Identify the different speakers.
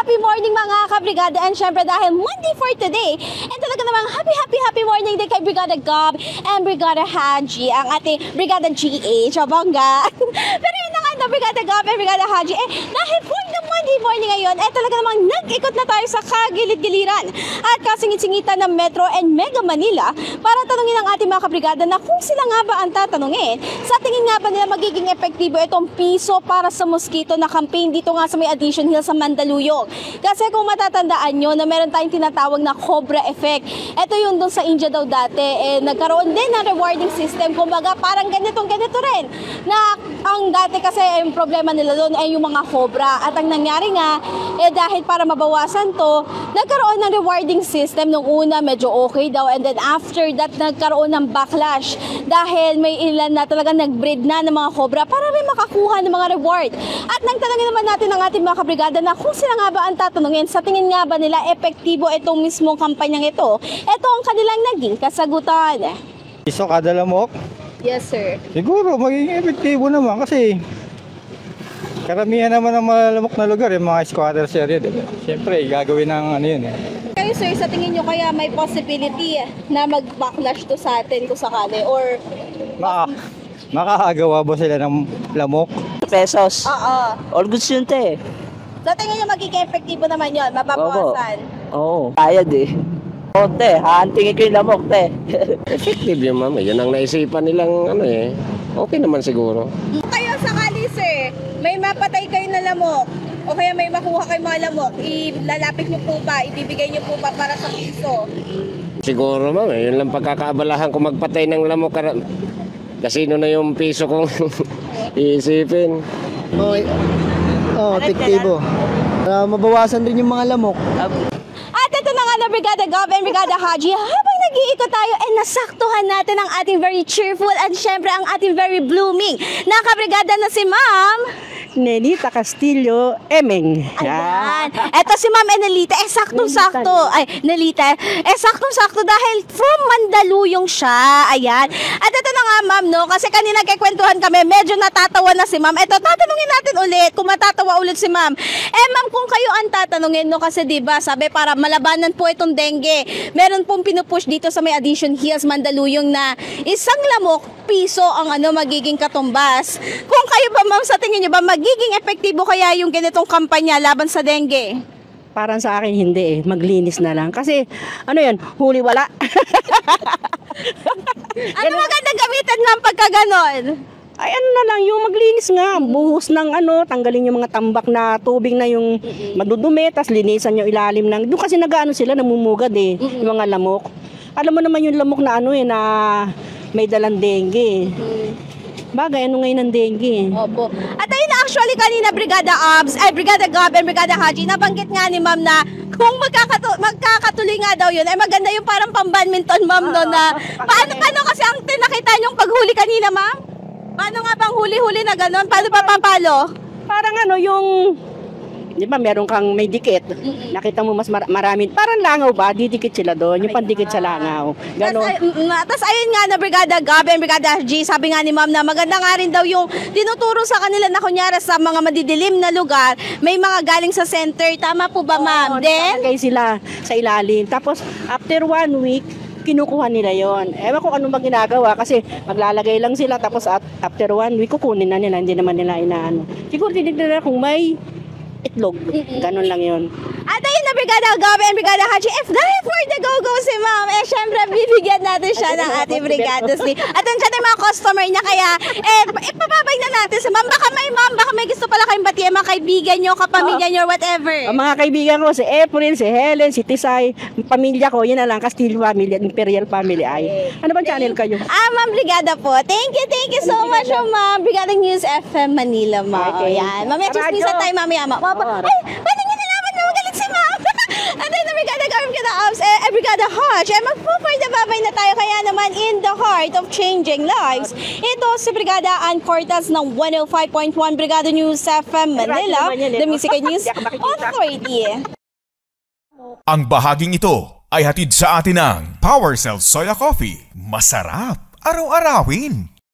Speaker 1: happy morning mga kabrigada. And syempre dahil Monday for today, and talaga namang happy morning din kay Brigada Gob and Brigada Haji, ang ating Brigada GH, abangga. Pero yun na nga na Brigada Gob and Brigada Haji, dahil for the Monday morning ngayon, talaga namang nag-ikot na tayo sa kagilid-giliran at kasingit-singitan ng Metro and Mega Manila para tanungin ang ating mga kabrigada na kung sila nga ba ang tatanungin. Sa tingin nga ba nila magiging epektibo itong piso para sa mosquito na campaign dito nga sa may Addition Hill sa Mandaluyong. Kasi kung matatandaan nyo na meron tayong tinatawag na Cobra Effect. Ito yung doon sa India daw dati. Nagkaroon din ng rewarding system. Kumbaga parang ganito rin. Na ang dati kasi yung problema nila doon ay yung mga cobra. At ang nangyari nga, dahil para mabawasan to, nagkaroon ng rewarding system. Nung una medyo okay daw. And then after that, nagkaroon ng backlash. Dahil may ilan na talaga nag-breed na ng mga cobra para may makakuha ng mga reward. At nagtanongin naman natin ang ating mga kabrigada na kung sila nga ba ang tatanungin, sa tingin nga ba nila epektibo itong mismong kampanyang ito? Ito ang kanilang naging kasagutan.
Speaker 2: Piso kada lamok?
Speaker 1: Yes, sir.
Speaker 2: Siguro magiging epektibo naman kasi karamihan naman ng malamok na lugar, yung mga squatters area, diba? Siyempre, gagawin ng ano yun eh.
Speaker 1: Kayo, sir, sa tingin nyo kaya may possibility na mag-backlash to sa atin kung sakali? Or
Speaker 2: makakagawa ba sila ng lamok?
Speaker 3: Pesos.
Speaker 1: Oo.
Speaker 3: All goods yun, te.
Speaker 1: Sa tingin nyo magiging epektibo naman yun? Mababawasan?
Speaker 3: Oo. Kayad eh. Oo, te. Haantingin ko yung lamok, te.
Speaker 4: Effective yun, ma'am. Yan ang naisipan nilang ano eh. Okay naman siguro.
Speaker 1: Kayo sakali, sir, may mapatay kayo na lamok o kaya may makuha kayo mga lamok, ilalapit nyo po ba, ibibigay nyo po ba para sa piso?
Speaker 4: Siguro, ma'am. Yun lang pagkakaabalahan kung magpatay ng lamok. Kasino na yung piso kong iisipin.
Speaker 5: Epektibo. Mabawasan rin yung mga lamok.
Speaker 1: At ito na nga na Brigada Gob and Brigada Haji, habang nag-iikot tayo, nasaktuhan natin ang ating very cheerful at syempre ang ating very blooming na kabrigada na si Ma'am
Speaker 6: Nenita Castillo Emeng.
Speaker 1: Ayan. Eto si Ma'am Enelita, saktong-sakto. Ay, Nelita, saktong-sakto dahil from Mandaluyong siya. Ayan. At ito na nga, Ma'am, no, kasi kanina kikwentuhan kami, medyo natatawa na si Ma'am. Eto, tatanungin natin ulit, kung matatawa ulit si Ma'am. Ma'am, kung kayo ang tatanungin, no, kasi diba, sabi para malabanan po itong dengue, meron pong pinupush dito sa may Addition Hills, Mandaluyong na isang lamok, piso ang magiging katumbas. Kung kayo ba, Ma'am, sa tingin nyo ba, magiging epektibo kaya yung ganitong kampanya laban sa dengue?
Speaker 6: Parang sa akin hindi eh, maglinis na lang. Kasi ano yan, huli wala.
Speaker 1: Ano magandang gamitan, Ma'am, pagka ganon?
Speaker 6: Ay ano na lang, yung maglinis nga, buhos ng tanggalin yung mga tambak na tubig na yung madudumi, tas linisan yung ilalim ng, doon kasi nag-ano sila, namumugad eh, yung mga lamok. Alam mo naman yung lamok na na may dalang dengue. Bagay, ano ngayon ang dengue?
Speaker 1: Opo. At ayun, actually kanina Brigada Gob and Brigada Haji, nabanggit nga ni Ma'am na kung magkakatuloy nga daw yun, ay maganda yung parang pang-badminton, Ma'am, no, na paano kasi ang tinakita niyong paghuli kanina, Ma'am? Paano nga bang huli-huli na gano'n? Paano pa papalo?
Speaker 6: Parang yung di ba meron kang may dikit, nakita mo mas marami, parang langaw ba, didikit sila doon, yung pandikit sa langaw.
Speaker 1: Tapos ayun nga na Brigada Gob and Brigada G, sabi nga ni Ma'am na maganda nga rin daw yung tinuturo sa kanila na kunyara sa mga madidilim na lugar, may mga galing sa center, tama po ba, Ma'am? Then
Speaker 6: nakalagay sila sa ilalim, tapos after 1 week, kinukuha nila yon. Ewan ko ano ba ginagawa kasi maglalagay lang sila tapos after 1 week kukunin na nila, hindi naman nila inaano. Siguro tinignan nila kung may itlog. Ganun lang yun.
Speaker 1: At ayun na Brigada Gob and Brigada Haji, if dahil for the go-go si Ma'am, syempre bibigyan natin siya ng ating Brigada Sleep. At nandiyan yung mga customer niya, kaya ipababay na natin si Ma'am. Baka may gusto pala kayong batiyan, mga kaibigan nyo, kapamilya nyo, whatever.
Speaker 6: Ang mga kaibigan ko, si April, si Helen, si Tisay, pamilya ko, yun na lang, Castillo Family, Imperial Family ay. Ano ba channel kayo?
Speaker 1: Ma'am Brigada po. Thank you so much, Ma'am. Brigada News FM Manila, Ma'am. Ayan. Mamaya chismisan tayo mamaya, Ma'am. Ay, paano nyo nalaman na magalit si Ma'am? At then na Brigada Gob, Brigada Ops, Brigada Hodge, magpo-for-the-babay na tayo, kaya naman in the heart of changing lives. Ito si Brigada Ann Cortez ng 105.1 Brigada News FM Manila, the Music News Authority.
Speaker 7: Ang bahaging ito ay hatid sa atin ng Power Cell Soya Coffee. Masarap araw-arawin.